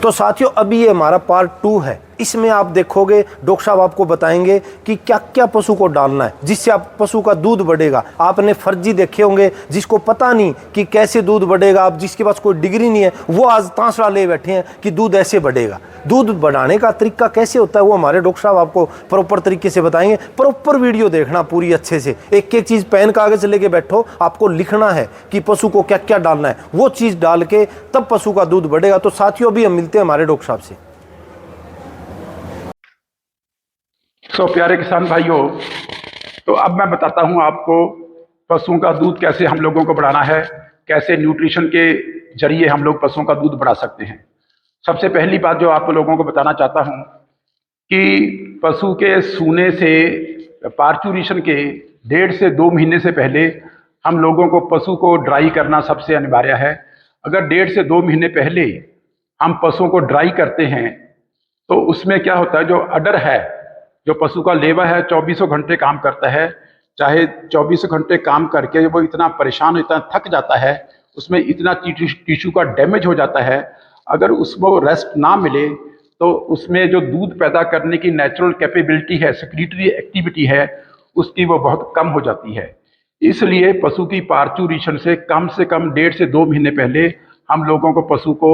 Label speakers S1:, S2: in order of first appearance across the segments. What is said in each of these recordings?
S1: तो साथियों, अभी ये हमारा पार्ट 2 है। इसमें आप देखोगे डॉक्टर साहब आपको बताएंगे कि क्या क्या पशु को डालना है जिससे आप पशु का दूध बढ़ेगा। आपने फर्जी देखे होंगे जिसको पता नहीं कि कैसे दूध बढ़ेगा, आप जिसके पास कोई डिग्री नहीं है वो आज तांसड़ा ले बैठे हैं कि दूध ऐसे बढ़ेगा। दूध बढ़ाने का तरीका कैसे होता है वो हमारे डॉक्टर साहब आपको प्रॉपर तरीके से बताएंगे। प्रॉपर वीडियो देखना पूरी अच्छे से, एक एक चीज़ पेन कागज लेके बैठो, आपको लिखना है कि पशु को क्या क्या डालना है, वो चीज़ डाल के तब पशु का दूध बढ़ेगा। तो साथियों, अभी हम मिलते हैं हमारे डॉक्टर साहब से।
S2: प्यारे किसान भाइयों, तो अब मैं बताता हूं आपको पशुओं का दूध कैसे हम लोगों को बढ़ाना है, कैसे न्यूट्रिशन के जरिए हम लोग पशुओं का दूध बढ़ा सकते हैं। सबसे पहली बात जो आप लोगों को बताना चाहता हूं कि पशु के सूने से पार्चुरेशन के 1.5 से 2 महीने से पहले हम लोगों को पशु को ड्राई करना सबसे अनिवार्य है। अगर 1.5 से 2 महीने पहले हम पशुओं को ड्राई करते हैं तो उसमें क्या होता है, जो अडर है, जो पशु का लेवा है, 24 घंटे काम करता है। चाहे 24 घंटे काम करके वो इतना परेशान, इतना थक जाता है, उसमें इतना टिश्यू का डैमेज हो जाता है। अगर उसको रेस्ट ना मिले तो उसमें जो दूध पैदा करने की नेचुरल कैपेबिलिटी है, सेक्रीटरी एक्टिविटी है, उसकी वो बहुत कम हो जाती है। इसलिए पशु की पार्चुरेशन से कम 1.5 से 2 महीने पहले हम लोगों को पशु को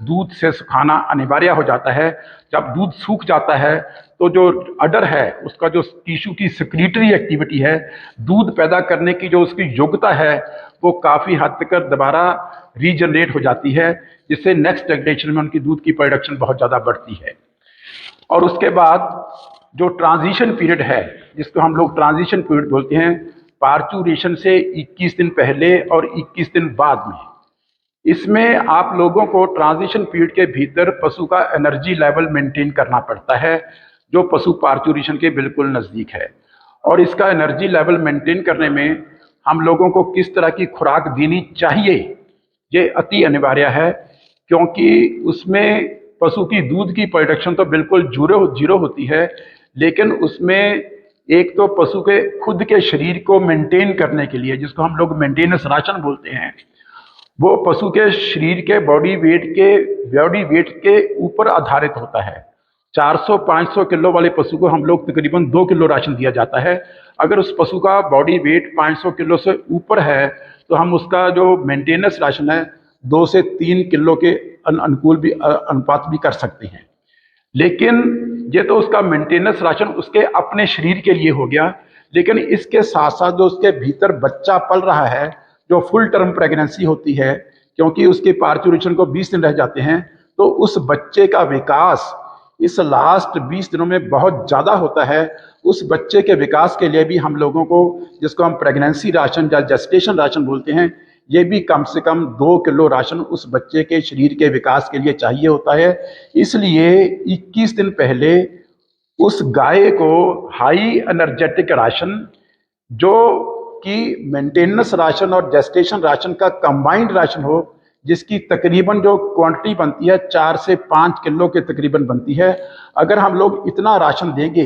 S2: दूध से सुखाना अनिवार्य हो जाता है। जब दूध सूख जाता है तो जो अडर है, उसका जो टिश्यू की सेक्रीटरी एक्टिविटी है, दूध पैदा करने की जो उसकी योग्यता है, वो काफ़ी हद तक दोबारा रीजनरेट हो जाती है, जिससे नेक्स्ट जनरेशन में उनकी दूध की प्रोडक्शन बहुत ज़्यादा बढ़ती है। और उसके बाद जो ट्रांजिशन पीरियड है, जिसको हम लोग ट्रांजिशन पीरियड बोलते हैं, पार्चुरेशन से 21 दिन पहले और 21 दिन बाद में, इसमें आप लोगों को ट्रांजिशन पीरियड के भीतर पशु का एनर्जी लेवल मेंटेन करना पड़ता है, जो पशु पार्चुरेशन के बिल्कुल नज़दीक है। और इसका एनर्जी लेवल मेंटेन करने में हम लोगों को किस तरह की खुराक देनी चाहिए, ये अति अनिवार्य है, क्योंकि उसमें पशु की दूध की प्रोडक्शन तो बिल्कुल जीरो होती है, लेकिन उसमें एक तो पशु के खुद के शरीर को मेंटेन करने के लिए, जिसको हम लोग मेंटेनेंस राशन बोलते हैं, वो पशु के शरीर के बॉडी वेट के ऊपर आधारित होता है। 400-500 किलो वाले पशु को हम लोग तकरीबन 2 किलो राशन दिया जाता है। अगर उस पशु का बॉडी वेट 500 किलो से ऊपर है तो हम उसका जो मेंटेनेंस राशन है 2 से 3 किलो के अनुकूल भी अनुपात भी कर सकते हैं। लेकिन ये तो उसका मेंटेनेंस राशन उसके अपने शरीर के लिए हो गया, लेकिन इसके साथ साथ जो उसके भीतर बच्चा पल रहा है, जो फुल टर्म प्रेगनेंसी होती है, क्योंकि उसके पार्चुरेशन को 20 दिन रह जाते हैं, तो उस बच्चे का विकास इस लास्ट 20 दिनों में बहुत ज़्यादा होता है। उस बच्चे के विकास के लिए भी हम लोगों को, जिसको हम प्रेगनेंसी राशन या जेस्टेशन राशन बोलते हैं, ये भी कम से कम 2 किलो राशन उस बच्चे के शरीर के विकास के लिए चाहिए होता है। इसलिए 21 दिन पहले उस गाय को हाई एनर्जेटिक राशन, जो कि मेंटेनेंस राशन और जेस्टेशन राशन का कंबाइंड राशन हो, जिसकी तकरीबन जो क्वांटिटी बनती है 4 से 5 किलो के तकरीबन बनती है, अगर हम लोग इतना राशन देंगे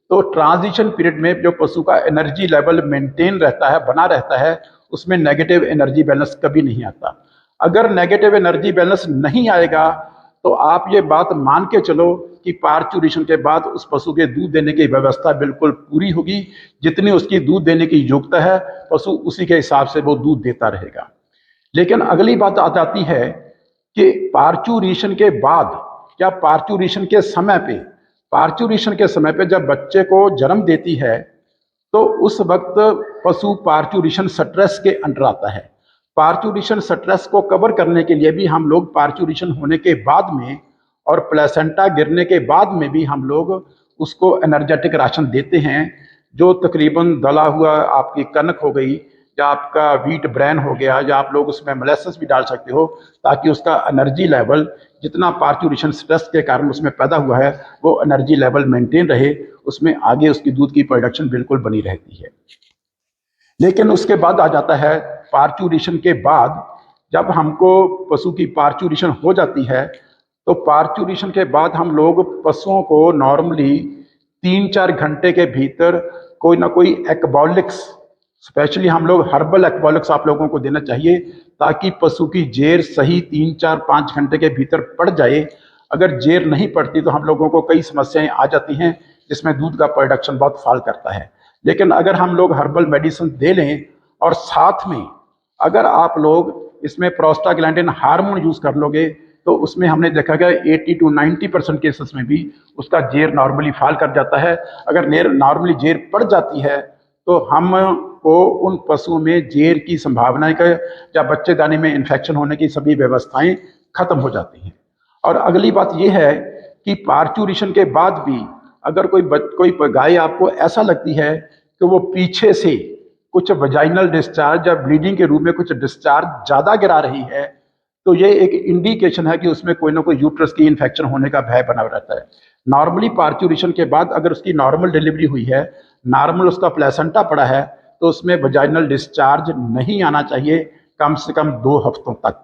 S2: तो ट्रांजिशन पीरियड में जो पशु का एनर्जी लेवल मेंटेन रहता है, बना रहता है, उसमें नेगेटिव एनर्जी बैलेंस कभी नहीं आता। अगर नेगेटिव एनर्जी बैलेंस नहीं आएगा तो आप ये बात मान के चलो कि पार्चुरेशन के बाद उस पशु के दूध देने की व्यवस्था बिल्कुल पूरी होगी। जितनी उसकी दूध देने की योग्यता है, पशु उसी के हिसाब से वो दूध देता रहेगा। लेकिन अगली बात आ जाती है कि पार्चुरेशन के बाद या पार्चुरेशन के समय पे जब बच्चे को जन्म देती है तो उस वक्त पशु पार्चुरेशन स्ट्रेस के अंडर आता है। पार्चुरेशन स्ट्रेस को कवर करने के लिए भी हम लोग पार्चुरेशन होने के बाद में और प्लेसेंटा गिरने के बाद में भी हम लोग उसको एनर्जेटिक राशन देते हैं, जो तकरीबन दला हुआ आपकी कनक हो गई या आपका व्हीट ब्रेन हो गया, या आप लोग उसमें मोलेसेस भी डाल सकते हो, ताकि उसका एनर्जी लेवल जितना पार्चुरेशन स्ट्रेस के कारण उसमें पैदा हुआ है वो एनर्जी लेवल मेंटेन रहे, उसमें आगे उसकी दूध की प्रोडक्शन बिल्कुल बनी रहती है। लेकिन उसके बाद आ जाता है पार्चुरेशन के बाद, जब हमको पशु की पार्चुरेशन हो जाती है तो पार्चुरेशन के बाद हम लोग पशुओं को नॉर्मली 3-4 घंटे के भीतर कोई ना कोई एक्बॉलिक्स स्पेशली हम लोग हर्बल एक्वॉलिक्स आप लोगों को देना चाहिए, ताकि पशु की जेर सही 3-4-5 घंटे के भीतर पड़ जाए। अगर जेर नहीं पड़ती तो हम लोगों को कई समस्याएं आ जाती हैं, जिसमें दूध का प्रोडक्शन बहुत फॉल करता है। लेकिन अगर हम लोग हर्बल मेडिसिन दे लें और साथ में अगर आप लोग इसमें प्रोस्टाग्लैंडिन हार्मोन यूज कर लोगे, तो उसमें हमने देखा गया 80 to 90% केसेस में भी उसका जेर नॉर्मली फॉल कर जाता है। अगर नॉर्मली जेर पड़ जाती है तो हमको उन पशुओं में जेर की संभावना का या बच्चेदानी में इन्फेक्शन होने की सभी व्यवस्थाएं खत्म हो जाती हैं। और अगली बात यह है कि पार्चुरेशन के बाद भी अगर कोई गाय आपको ऐसा लगती है कि वो पीछे से कुछ वजाइनल डिस्चार्ज या ब्लीडिंग के रूप में कुछ डिस्चार्ज ज़्यादा गिरा रही है, तो ये एक इंडिकेशन है कि उसमें कोई ना कोई यूट्रस की इन्फेक्शन होने का भय बना रहता है। नॉर्मली पार्चुरेशन के बाद अगर उसकी नॉर्मल डिलीवरी हुई है, नॉर्मल उसका प्लेसेंटा पड़ा है, तो उसमें वजाइनल डिस्चार्ज नहीं आना चाहिए कम से कम 2 हफ्तों तक।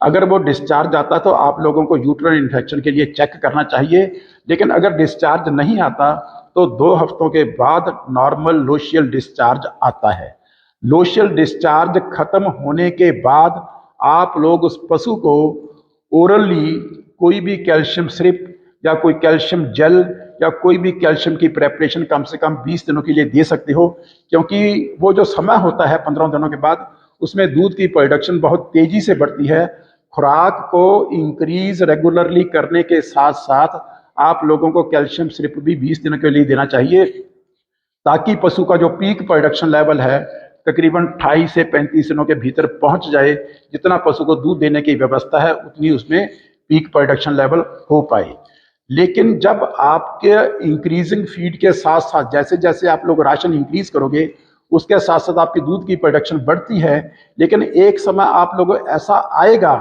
S2: अगर वो डिस्चार्ज आता तो आप लोगों को यूट्रल इन्फेक्शन के लिए चेक करना चाहिए। लेकिन अगर डिस्चार्ज नहीं आता तो 2 हफ्तों के बाद नॉर्मल लोशियल डिस्चार्ज आता है। लोशियल डिस्चार्ज खत्म होने के बाद आप लोग उस पशु को ओरली कोई भी कैल्शियम सिरप या कोई कैल्शियम जेल या कोई भी कैल्शियम की प्रेपरेशन कम से कम 20 दिनों के लिए दे सकते हो, क्योंकि वो जो समय होता है 15 दिनों के बाद, उसमें दूध की प्रोडक्शन बहुत तेजी से बढ़ती है। खुराक को इंक्रीज रेगुलरली करने के साथ साथ आप लोगों को कैल्शियम सिरप भी 20 दिनों के लिए देना चाहिए, ताकि पशु का जो पीक प्रोडक्शन लेवल है तकरीबन 28 से 35 दिनों के भीतर पहुंच जाए। जितना पशु को दूध देने की व्यवस्था है उतनी उसमें पीक प्रोडक्शन लेवल हो पाए। लेकिन जब आपके इंक्रीजिंग फीड के साथ साथ जैसे जैसे आप लोग राशन इंक्रीज करोगे, उसके साथ साथ आपकी दूध की प्रोडक्शन बढ़ती है। लेकिन एक समय आप लोगों ऐसा आएगा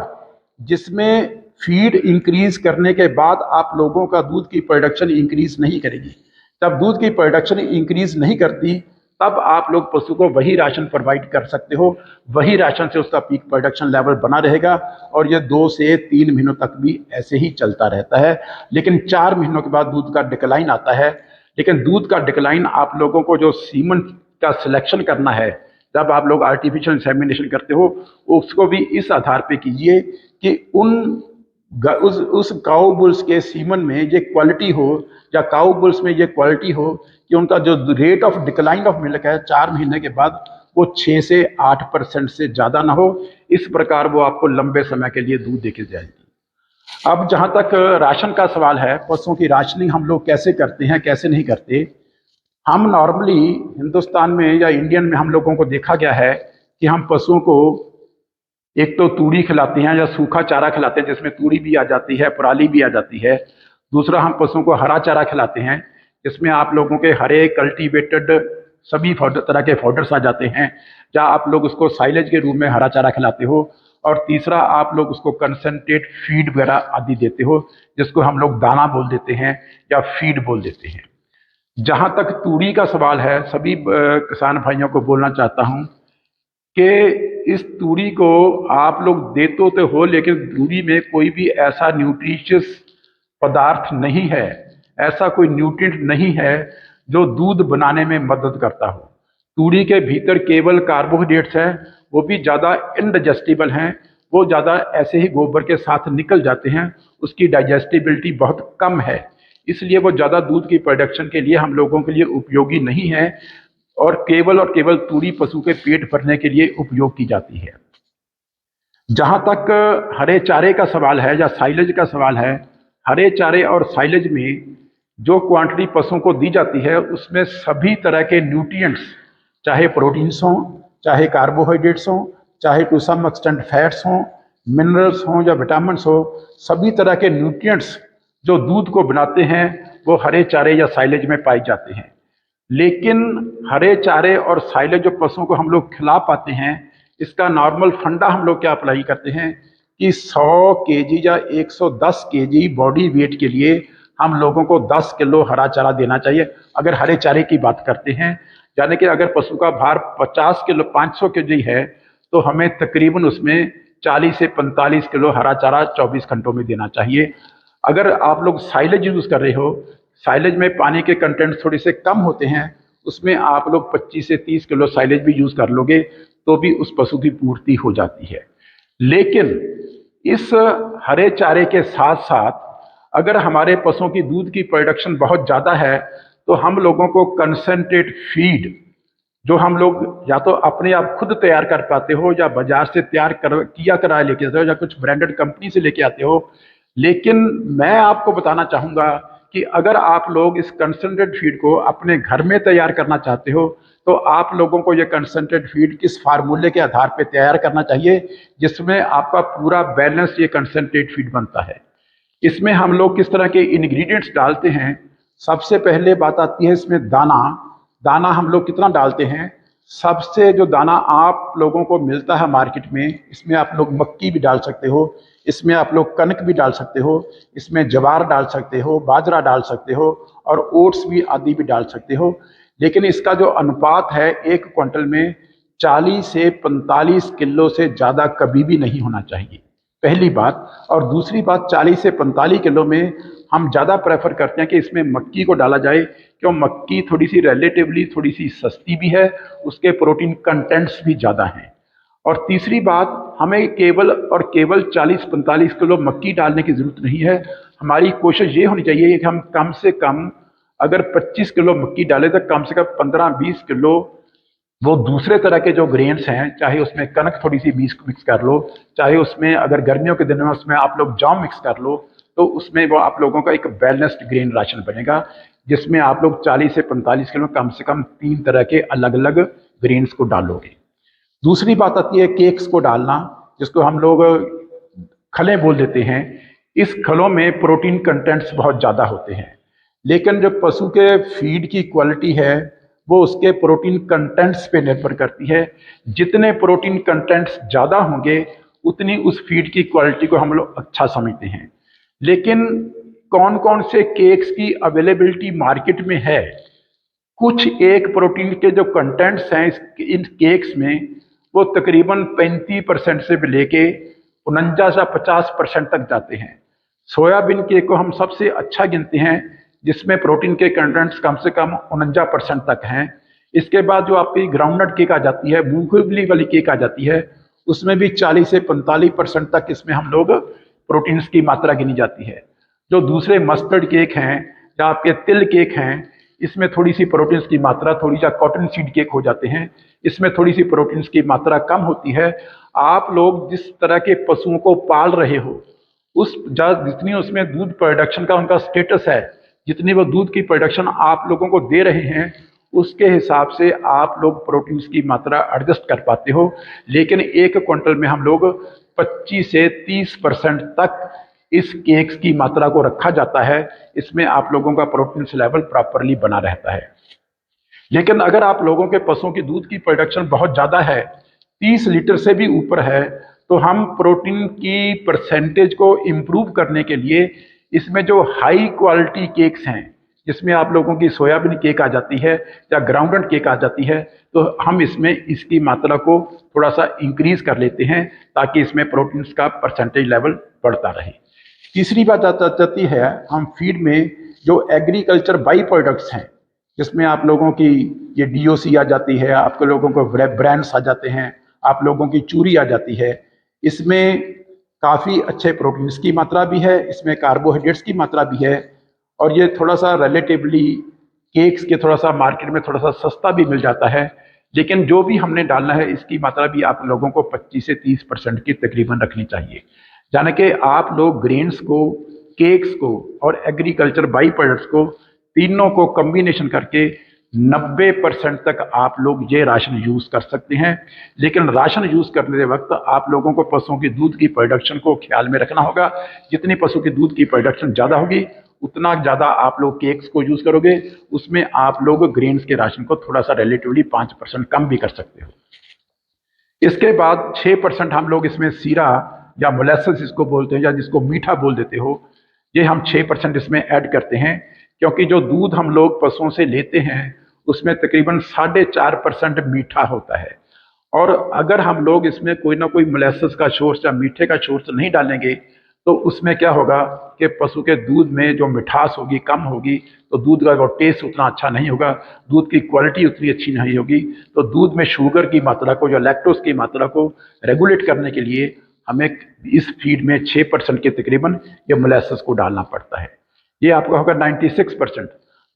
S2: जिसमें फीड इंक्रीज करने के बाद आप लोगों का दूध की प्रोडक्शन इंक्रीज नहीं करेगी। तब दूध की प्रोडक्शन इंक्रीज नहीं करती, तब आप लोग पशु को वही राशन प्रोवाइड कर सकते हो। वही राशन से उसका पीक प्रोडक्शन लेवल बना रहेगा और ये 2 से 3 महीनों तक भी ऐसे ही चलता रहता है। लेकिन 4 महीनों के बाद दूध का डिक्लाइन आता है। लेकिन दूध का डिक्लाइन आप लोगों को जो सीमन का सिलेक्शन करना है, जब आप लोग आर्टिफिशियल इंसेमिनेशन करते हो, उसको भी इस आधार पे कीजिए कि उस काऊ बुल्स के सीमन में ये क्वालिटी हो या काऊ बुल्स में ये क्वालिटी हो कि उनका जो rate of decline of milk है 4 महीने के बाद वो 6 से 8% से ज़्यादा ना हो। इस प्रकार वो आपको लंबे समय के लिए दूध देके जाएगी। अब जहाँ तक राशन का सवाल है, पशुओं की राशनिंग हम लोग कैसे करते हैं कैसे नहीं करते। हम नॉर्मली हिंदुस्तान में या इंडियन में हम लोगों को देखा गया है कि हम पशुओं को एक तो तूड़ी खिलाते हैं या सूखा चारा खिलाते हैं, जिसमें तूड़ी भी आ जाती है, पराली भी आ जाती है। दूसरा, हम पशुओं को हरा चारा खिलाते हैं, जिसमें आप लोगों के हरे कल्टीवेटेड सभी तरह के पाउडर्स आ जाते हैं, या आप लोग उसको साइलेज के रूप में हरा चारा खिलाते हो। और तीसरा, आप लोग उसको कंसनट्रेट फीड वगैरह आदि देते हो, जिसको हम लोग दाना बोल देते हैं या फीड बोल देते हैं। जहाँ तक तूड़ी का सवाल है, सभी किसान भाइयों को बोलना चाहता हूँ कि इस तूड़ी को आप लोग देते तो हो, लेकिन तूड़ी में कोई भी ऐसा न्यूट्रिशियस पदार्थ नहीं है, ऐसा कोई न्यूट्रिएंट नहीं है जो दूध बनाने में मदद करता हो। तूड़ी के भीतर केवल कार्बोहाइड्रेट्स हैं, वो भी ज़्यादा इनडाइजेस्टिबल हैं, वो ज़्यादा ऐसे ही गोबर के साथ निकल जाते हैं, उसकी डाइजेस्टिबिलिटी बहुत कम है, इसलिए वो ज़्यादा दूध की प्रोडक्शन के लिए हम लोगों के लिए उपयोगी नहीं है और केवल तूड़ी पशु के पेट भरने के लिए उपयोग की जाती है। जहाँ तक हरे चारे का सवाल है या साइलेज का सवाल है, हरे चारे और साइलेज में जो क्वांटिटी पशुओं को दी जाती है उसमें सभी तरह के न्यूट्रिएंट्स, चाहे प्रोटीन्स हों, चाहे कार्बोहाइड्रेट्स हों, चाहे टू सम एक्सटेंट फैट्स हों, मिनरल्स हों या विटामिन्स हो, सभी तरह के न्यूट्रिएंट्स जो दूध को बनाते हैं वो हरे चारे या साइलेज में पाए जाते हैं। लेकिन हरे चारे और साइलेज जो पशुओं को हम लोग खिला पाते हैं, इसका नॉर्मल फंडा हम लोग क्या अप्लाई करते हैं कि 100 केजी या 110 केजी बॉडी वेट के लिए हम लोगों को 10 किलो हरा चारा देना चाहिए। अगर हरे चारे की बात करते हैं, यानी कि अगर पशु का भार 50 किलो 500 केजी है, तो हमें तकरीबन उसमें 40 से 45 किलो हरा चारा 24 घंटों में देना चाहिए। अगर आप लोग साइलेज यूज कर रहे हो, साइलेज में पानी के कंटेंट थोड़े से कम होते हैं, उसमें आप लोग 25 से 30 किलो साइलेज भी यूज कर लोगे तो भी उस पशु की पूर्ति हो जाती है। लेकिन इस हरे चारे के साथ साथ अगर हमारे पशुओं की दूध की प्रोडक्शन बहुत ज़्यादा है तो हम लोगों को कंसंट्रेट फीड, जो हम लोग या तो अपने आप खुद तैयार कर पाते हो या बाजार से तैयार किया करा लेके आते हो या कुछ ब्रांडेड कंपनी से लेके आते हो, लेकिन मैं आपको बताना चाहूँगा कि अगर आप लोग इस कंसंट्रेट फीड को अपने घर में तैयार करना चाहते हो तो आप लोगों को ये कंसंट्रेट फीड किस फार्मूले के आधार पर तैयार करना चाहिए जिसमें आपका पूरा बैलेंस ये कंसंट्रेट फीड बनता है। इसमें हम लोग किस तरह के इंग्रेडिएंट्स डालते हैं, सबसे पहले बात आती है इसमें दाना। दाना हम लोग कितना डालते हैं, सबसे जो दाना आप लोगों को मिलता है मार्केट में, इसमें आप लोग मक्की भी डाल सकते हो, इसमें आप लोग कनक भी डाल सकते हो, इसमें ज्वार डाल सकते हो, बाजरा डाल सकते हो और ओट्स भी आदि भी डाल सकते हो। लेकिन इसका जो अनुपात है 1 क्विंटल में 40 से 45 किलो से ज़्यादा कभी भी नहीं होना चाहिए, पहली बात। और दूसरी बात, 40 से 45 किलो में हम ज़्यादा प्रेफर करते हैं कि इसमें मक्की को डाला जाए, क्यों मक्की थोड़ी सी रिलेटिवली थोड़ी सी सस्ती भी है, उसके प्रोटीन कंटेंट्स भी ज़्यादा हैं। और तीसरी बात, हमें केवल और केवल 40-45 किलो मक्की डालने की ज़रूरत नहीं है। हमारी कोशिश ये होनी चाहिए कि हम कम से कम अगर 25 किलो मक्की डालें तो कम से कम 15-20 किलो वो दूसरे तरह के जो ग्रेन्स हैं, चाहे उसमें कनक थोड़ी सी मिक्स कर लो, चाहे उसमें अगर गर्मियों के दिनों में उसमें आप लोग जौ मिक्स कर लो, तो उसमें वो आप लोगों का एक बैलेंस्ड ग्रेन राशन बनेगा जिसमें आप लोग 40 से 45 किलो कम से कम 3 तरह के अलग अलग ग्रेन्स को डालोगे। दूसरी बात आती है केक्स को डालना, जिसको हम लोग खलें बोल देते हैं। इस खलों में प्रोटीन कंटेंट्स बहुत ज़्यादा होते हैं, लेकिन जो पशु के फीड की क्वालिटी है वो उसके प्रोटीन कंटेंट्स पे निर्भर करती है। जितने प्रोटीन कंटेंट्स ज़्यादा होंगे उतनी उस फीड की क्वालिटी को हम लोग अच्छा समझते हैं। लेकिन कौन कौन से केक्स की अवेलेबिलिटी मार्केट में है, कुछ एक प्रोटीन के जो कंटेंट्स हैं इन केक्स में वो तकरीबन 35% से लेके 49 से 50% तक जाते हैं। सोयाबीन केक को हम सबसे अच्छा गिनते हैं जिसमें प्रोटीन के कंटेंट्स कम से कम 49% तक हैं। इसके बाद जो आपकी ग्राउंडनट केक आ जाती है, मूंगफली वाली केक आ जाती है, उसमें भी 40 से 45% तक इसमें हम लोग प्रोटीन्स की मात्रा गिनी जाती है। जो दूसरे मस्टर्ड केक हैं या आपके तिल केक हैं, इसमें थोड़ी सी प्रोटीन्स की मात्रा, थोड़ी सा कॉटन सीड केक हो जाते हैं, इसमें थोड़ी सी प्रोटीन्स की मात्रा कम होती है। आप लोग जिस तरह के पशुओं को पाल रहे हो उस जितनी उसमें दूध प्रोडक्शन का उनका स्टेटस है, जितनी वो दूध की प्रोडक्शन आप लोगों को दे रहे हैं, उसके हिसाब से आप लोग प्रोटीन्स की मात्रा एडजस्ट कर पाते हो। लेकिन 1 क्विंटल में हम लोग 25 से 30% तक इस केक्स की मात्रा को रखा जाता है। इसमें आप लोगों का प्रोटीन्स लेवल प्रॉपरली बना रहता है। लेकिन अगर आप लोगों के पशुओं की दूध की प्रोडक्शन बहुत ज़्यादा है, 30 लीटर से भी ऊपर है, तो हम प्रोटीन की परसेंटेज को इम्प्रूव करने के लिए इसमें जो हाई क्वालिटी केक्स हैं, जिसमें आप लोगों की सोयाबीन केक आ जाती है या ग्राउंडनट केक आ जाती है, तो हम इसमें इसकी मात्रा को थोड़ा सा इंक्रीज कर लेते हैं ताकि इसमें प्रोटीन्स का परसेंटेज लेवल बढ़ता रहे। तीसरी बात आती है, हम फीड में जो एग्रीकल्चर बाई प्रोडक्ट्स हैं, जिसमें आप लोगों की ये DOC आ जाती है, आपके लोगों को ब्रांड्स आ जाते हैं, आप लोगों की चूरी आ जाती है, इसमें काफ़ी अच्छे प्रोटीन्स की मात्रा भी है, इसमें कार्बोहाइड्रेट्स की मात्रा भी है, और ये थोड़ा सा रिलेटिवली केक्स के थोड़ा सा मार्केट में थोड़ा सा सस्ता भी मिल जाता है। लेकिन जो भी हमने डालना है इसकी मात्रा भी आप लोगों को 25 से 30% की तकरीबन रखनी चाहिए। यानी कि आप लोग ग्रेन्स को, केक्स को और एग्रीकल्चर बाई प्रोडक्ट्स को, तीनों को कॉम्बिनेशन करके 90% तक आप लोग ये राशन यूज कर सकते हैं। लेकिन राशन यूज करने वक्त आप लोगों को पशुओं की दूध की प्रोडक्शन को ख्याल में रखना होगा। जितनी पशु की दूध की प्रोडक्शन ज़्यादा होगी उतना ज़्यादा आप लोग केक्स को यूज करोगे, उसमें आप लोग ग्रेन्स के राशन को थोड़ा सा रिलेटिवली 5% कम भी कर सकते हो। इसके बाद 6% हम लोग इसमें सीरा या मोलेसेस इसको बोलते हैं या जिसको मीठा बोल देते हो, ये हम 6% इसमें ऐड करते हैं, क्योंकि जो दूध हम लोग पशुओं से लेते हैं उसमें तकरीबन 4.5% मीठा होता है। और अगर हम लोग इसमें कोई ना कोई मोलेसेस का सोर्स या मीठे का सोर्स नहीं डालेंगे तो उसमें क्या होगा कि पशु के दूध में जो मिठास होगी कम होगी, तो दूध का टेस्ट उतना अच्छा नहीं होगा, दूध की क्वालिटी उतनी अच्छी नहीं होगी। तो दूध में शुगर की मात्रा को, जो लैक्टोज की मात्रा को रेगुलेट करने के लिए हमें इस फीड में 6% के तकरीबन ये मोलेसेस को डालना पड़ता है। ये आपका होगा 96%।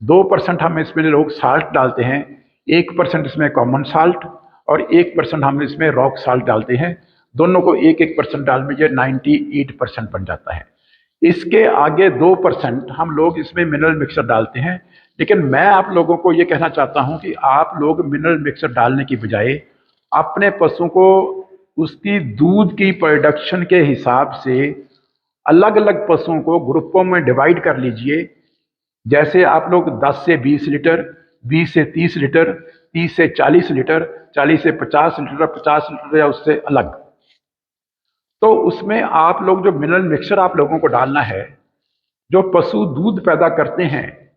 S2: 2% हम इसमें लोग साल्ट डालते हैं, 1% इसमें कॉमन साल्ट और 1% हम इसमें रॉक साल्ट डालते हैं। दोनों को 1-1% डाल दीजिए, 98% बन जाता है। इसके आगे 2% हम लोग इसमें मिनरल मिक्सर डालते हैं। लेकिन मैं आप लोगों को ये कहना चाहता हूं कि आप लोग मिनरल मिक्सर डालने की बजाय अपने पशु को उसकी दूध की प्रोडक्शन के हिसाब से अलग अलग पशुओं को ग्रुपों में डिवाइड कर लीजिए। जैसे आप लोग 10 से 20 लीटर, 20 से 30 लीटर, 30 से 40 लीटर, 40 से 50 लीटर, 50 लीटर या उससे अलग। तो उसमें आप लोग जो मिनरल मिक्सचर आप लोगों को डालना है, जो पशु दूध पैदा करते हैं,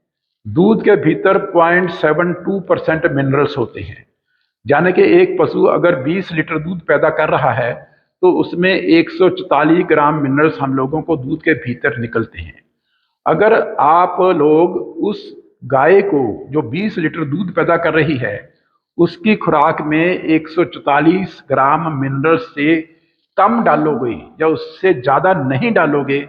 S2: दूध के भीतर 0.72% मिनरल्स होते हैं। यानी कि एक पशु अगर 20 लीटर दूध पैदा कर रहा है तो उसमें 144 ग्राम मिनरल्स हम लोगों को दूध के भीतर निकलते हैं। अगर आप लोग उस गाय को जो 20 लीटर दूध पैदा कर रही है उसकी खुराक में 144 ग्राम मिनरल्स से कम डालोगे या उससे ज़्यादा नहीं डालोगे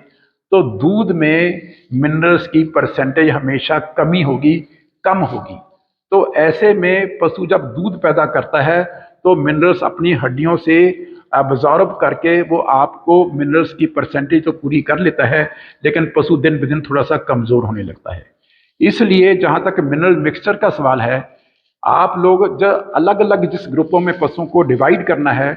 S2: तो दूध में मिनरल्स की परसेंटेज हमेशा कमी होगी, कम होगी। तो ऐसे में पशु जब दूध पैदा करता है तो मिनरल्स अपनी हड्डियों से अब्जॉर्ब करके वो आपको मिनरल्स की परसेंटेज तो पूरी कर लेता है, लेकिन पशु दिन ब दिन थोड़ा सा कमज़ोर होने लगता है। इसलिए जहाँ तक मिनरल मिक्सचर का सवाल है, आप लोग जो अलग अलग जिस ग्रुपों में पशुओं को डिवाइड करना है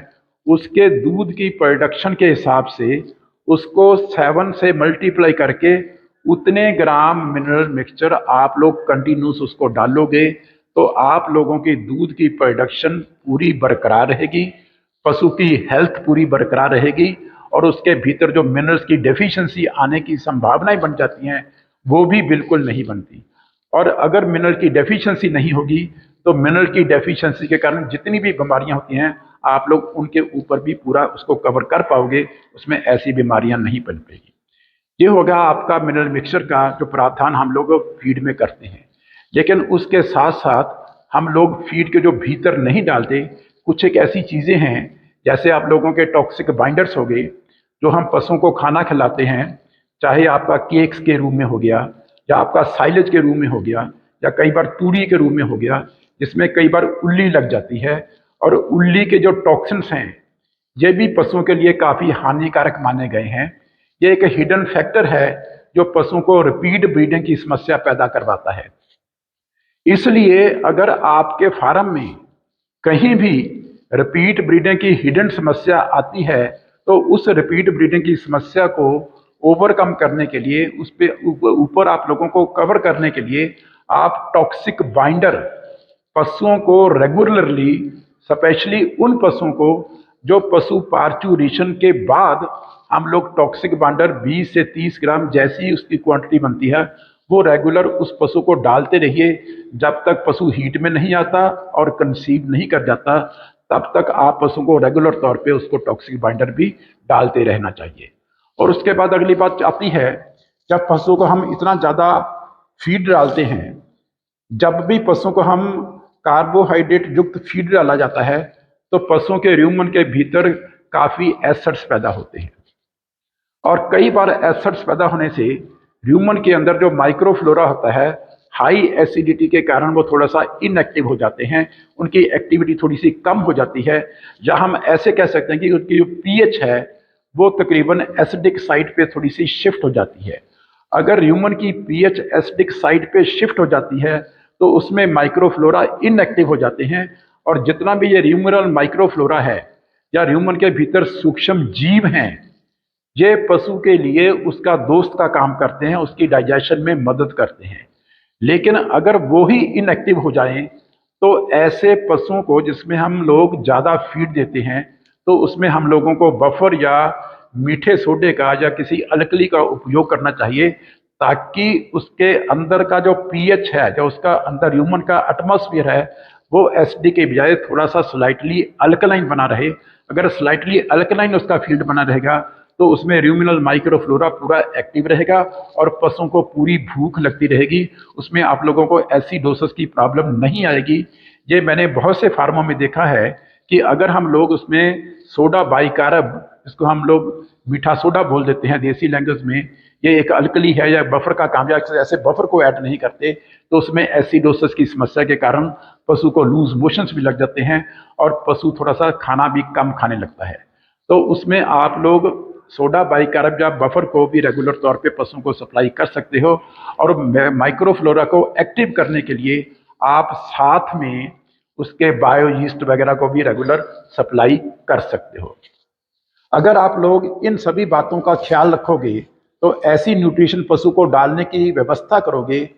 S2: उसके दूध की प्रोडक्शन के हिसाब से उसको 7 से मल्टीप्लाई करके उतने ग्राम मिनरल मिक्सचर आप लोग कंटिन्यूस उसको डालोगे तो आप लोगों की दूध की प्रोडक्शन पूरी बरकरार रहेगी, पशु की हेल्थ पूरी बरकरार रहेगी और उसके भीतर जो मिनरल्स की डेफिशिएंसी आने की संभावनाएं बन जाती हैं वो भी बिल्कुल नहीं बनती। और अगर मिनरल की डेफिशिएंसी नहीं होगी तो मिनरल की डेफिशिएंसी के कारण जितनी भी बीमारियां होती हैं आप लोग उनके ऊपर भी पूरा उसको कवर कर पाओगे, उसमें ऐसी बीमारियां नहीं पनपेगी। ये होगा आपका मिनरल मिक्सचर का जो प्रावधान हम लोग फीड में करते हैं। लेकिन उसके साथ साथ हम लोग फीड के जो भीतर नहीं डालते कुछ एक ऐसी चीज़ें हैं, जैसे आप लोगों के टॉक्सिक बाइंडर्स हो गए जो हम पशुओं को खाना खिलाते हैं, चाहे आपका केक्स के रूप में हो गया या आपका साइलेज के रूप में हो गया या कई बार तूड़ी के रूप में हो गया, जिसमें कई बार उल्ली लग जाती है। और उल्ली के जो टॉक्सिन्स हैं ये भी पशुओं के लिए काफ़ी हानिकारक माने गए हैं। ये एक हिडन फैक्टर है जो पशुओं को रिपीट ब्रीडिंग की समस्या पैदा करवाता है। इसलिए अगर आपके फार्म में कहीं भी रिपीट ब्रीडिंग की हिडन समस्या आती है तो उस रिपीट ब्रीडिंग की समस्या को ओवरकम करने के लिए, उस पे ऊपर आप लोगों को कवर करने के लिए आप टॉक्सिक बाइंडर पशुओं को रेगुलरली, स्पेशली उन पशुओं को जो पशु पार्चुरेशन के बाद हम लोग टॉक्सिक बाइंडर 20 से 30 ग्राम जैसी उसकी क्वांटिटी बनती है वो रेगुलर उस पशु को डालते रहिए जब तक पशु हीट में नहीं आता और कंसीव नहीं कर जाता, तब तक आप पशु को रेगुलर तौर पे उसको टॉक्सिक बाइंडर भी डालते रहना चाहिए। और उसके बाद अगली बात आती है, जब पशु को हम इतना ज़्यादा फीड डालते हैं, जब भी पशुओं को हम कार्बोहाइड्रेट युक्त फीड डाला जाता है तो पशुओं के र्यूमन के भीतर काफ़ी एसिड्स पैदा होते हैं और कई बार एसिड्स पैदा होने से ह्यूमन के अंदर जो माइक्रोफ्लोरा होता है, हाई एसिडिटी के कारण वो थोड़ा सा इनएक्टिव हो जाते हैं, उनकी एक्टिविटी थोड़ी सी कम हो जाती है, या हम ऐसे कह सकते हैं कि उनकी जो पीएच है वो तकरीबन एसिडिक साइड पे थोड़ी सी शिफ्ट हो जाती है। अगर ह्यूमन की पीएच एसिडिक साइड पे शिफ्ट हो जाती है तो उसमें माइक्रोफ्लोरा इनएक्टिव हो जाते हैं और जितना भी ये ह्यूमरल माइक्रोफ्लोरा है या ह्यूमन के भीतर सूक्ष्म जीव हैं, ये पशु के लिए उसका दोस्त का काम करते हैं, उसकी डाइजेशन में मदद करते हैं। लेकिन अगर वो ही इनएक्टिव हो जाएं तो ऐसे पशुओं को जिसमें हम लोग ज़्यादा फीड देते हैं तो उसमें हम लोगों को बफर या मीठे सोडे का या किसी अल्कली का उपयोग करना चाहिए ताकि उसके अंदर का जो पीएच है, जो उसका अंदर ह्यूमन का एटमॉस्फेयर है, वो एसिडिक के बजाय थोड़ा सा स्लाइटली अल्कलाइन बना रहे। अगर स्लाइटली अल्कलाइन उसका फील्ड बना रहेगा तो उसमें र्यूमिनल माइक्रोफ्लोरा पूरा एक्टिव रहेगा और पशुओं को पूरी भूख लगती रहेगी। उसमें आप लोगों को एसिडोसिस की प्रॉब्लम नहीं आएगी। ये मैंने बहुत से फार्मों में देखा है कि अगर हम लोग उसमें सोडा बाइकार्ब, इसको हम लोग मीठा सोडा बोल देते हैं देसी लैंग्वेज में, ये एक अल्कली है या बफर का काम, या ऐसे बफर को ऐड नहीं करते तो उसमें एसिडोसिस की समस्या के कारण पशु को लूज मोशंस भी लग जाते हैं और पशु थोड़ा सा खाना भी कम खाने लगता है। तो उसमें आप लोग सोडा बाइकार्ब या बफर को भी रेगुलर तौर पे पशुओं को सप्लाई कर सकते हो। और माइक्रोफ्लोरा को एक्टिव करने के लिए आप साथ में उसके बायो यीस्ट वगैरह को भी रेगुलर सप्लाई कर सकते हो। अगर आप लोग इन सभी बातों का ख्याल रखोगे तो ऐसी न्यूट्रिशन पशु को डालने की व्यवस्था करोगे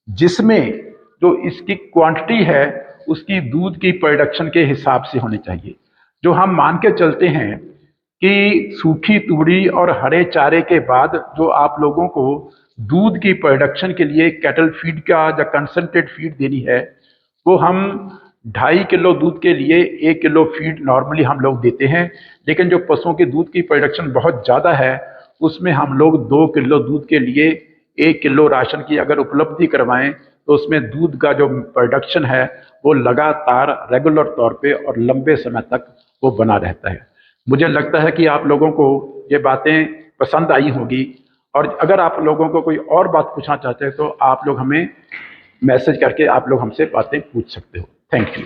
S2: जिसमें जो इसकी क्वांटिटी है उसकी दूध की प्रोडक्शन के हिसाब से होनी चाहिए। जो हम मान के चलते हैं कि सूखी तूड़ी और हरे चारे के बाद जो आप लोगों को दूध की प्रोडक्शन के लिए कैटल फीड का या कंसंट्रेट फीड देनी है, वो हम 2.5 किलो दूध के लिए 1 किलो फीड नॉर्मली हम लोग देते हैं। लेकिन जो पशुओं की दूध की प्रोडक्शन बहुत ज़्यादा है उसमें हम लोग 2 किलो दूध के लिए 1 किलो राशन की अगर उपलब्धि करवाएं तो उसमें दूध का जो प्रोडक्शन है वो लगातार रेगुलर तौर पे और लंबे समय तक वो बना रहता है। मुझे लगता है कि आप लोगों को ये बातें पसंद आई होगी, और अगर आप लोगों को कोई और बात पूछना चाहते हैं तो आप लोग हमें मैसेज करके आप लोग हमसे बातें पूछ सकते हो। Thank you.